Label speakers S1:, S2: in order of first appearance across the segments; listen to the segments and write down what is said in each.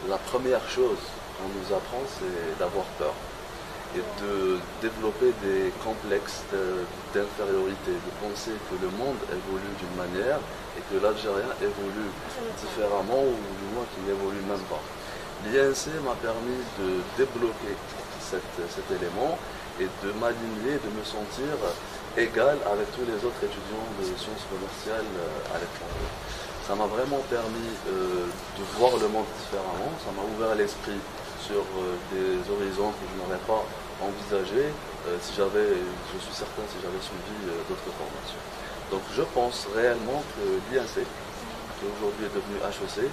S1: la première chose qu'on nous apprend, c'est d'avoir peur et de développer des complexes d'infériorité, de penser que le monde évolue d'une manière et que l'Algérien évolue différemment ou du moins qu'il n'évolue même pas. L'INC m'a permis de débloquer cet élément et de m'aligner, de me sentir égal avec tous les autres étudiants de sciences commerciales à l'étranger. Ça m'a vraiment permis de voir le monde différemment, ça m'a ouvert l'esprit sur des horizons que je n'aurais pas envisagés je suis certain, si j'avais suivi d'autres formations. Donc je pense réellement que l'INC, qui aujourd'hui est devenu HEC,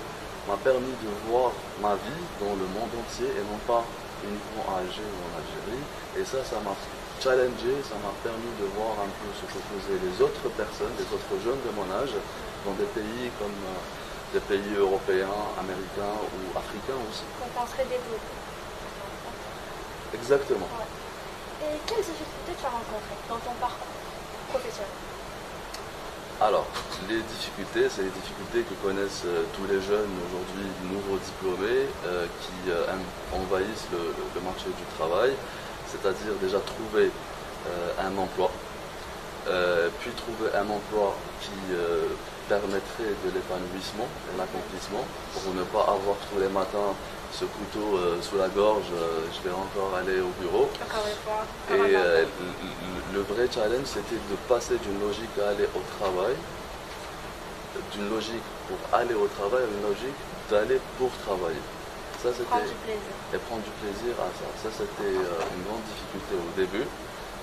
S1: m'a permis de voir ma vie dans le monde entier et non pas uniquement à Alger ou en Algérie. Et ça m'a challengé, ça m'a permis de voir un peu ce que faisaient les autres personnes, les autres jeunes de mon âge, dans des pays comme des pays européens, américains ou africains aussi.
S2: Qu'on penserait développer.
S1: Exactement.
S2: Ouais. Et quelles difficultés tu as rencontrées dans ton parcours professionnel?
S1: Alors, les difficultés, c'est les difficultés que connaissent tous les jeunes aujourd'hui, nouveaux diplômés, qui envahissent le marché du travail, c'est-à-dire déjà trouver un emploi, puis trouver un emploi qui permettrait de l'épanouissement et l'accomplissement, pour ne pas avoir tous les matins ce couteau sous la gorge, je vais encore aller au bureau.
S2: Encore une fois.
S1: Et le vrai challenge, c'était de passer d'une logique à aller au travail, d'une logique pour aller au travail à une logique d'aller pour travailler. Ça, c'était
S2: Prendre du plaisir.
S1: et prendre du plaisir à ça. Ça, c'était une grande difficulté au début.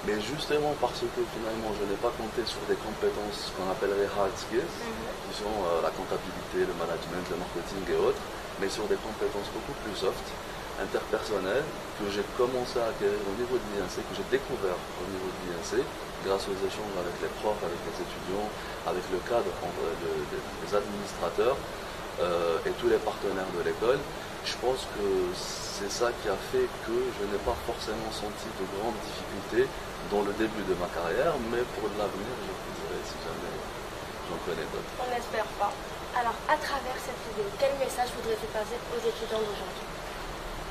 S1: Mais justement parce que finalement, je n'ai pas compté sur des compétences qu'on appellerait hard skills, qui sont la comptabilité, le management, le marketing et autres, mais sur des compétences beaucoup plus soft, interpersonnelles, que j'ai commencé à acquérir au niveau de l'INC, que j'ai découvert au niveau de l'INC, grâce aux échanges avec les profs, avec les étudiants, avec le cadre, les administrateurs et tous les partenaires de l'école. Je pense que c'est ça qui a fait que je n'ai pas forcément senti de grandes difficultés dans le début de ma carrière, mais pour l'avenir, je vous dirai si jamais j'en connais d'autres.
S2: On n'espère pas. Alors, à travers cette vidéo, quel message voudrais-tu passer aux étudiants d'aujourd'hui?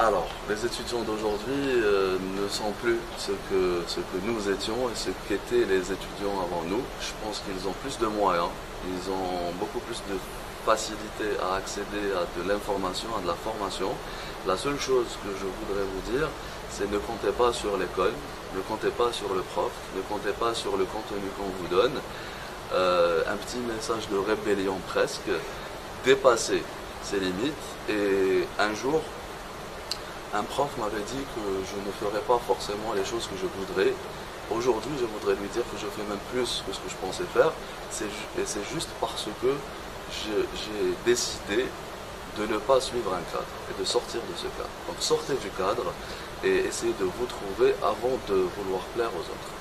S1: Alors, les étudiants d'aujourd'hui ne sont plus ce que nous étions et ce qu'étaient les étudiants avant nous. Je pense qu'ils ont plus de moyens, ils ont beaucoup plus de facilité à accéder à de l'information, à de la formation. La seule chose que je voudrais vous dire, c'est ne comptez pas sur l'école, ne comptez pas sur le prof, ne comptez pas sur le contenu qu'on vous donne. Un petit message de rébellion presque, dépasser ses limites. Et un jour, un prof m'avait dit que je ne ferais pas forcément les choses que je voudrais. Aujourd'hui, je voudrais lui dire que je fais même plus que ce que je pensais faire. Et c'est juste parce que j'ai décidé de ne pas suivre un cadre et de sortir de ce cadre. Donc sortez du cadre et essayez de vous trouver avant de vouloir plaire aux autres.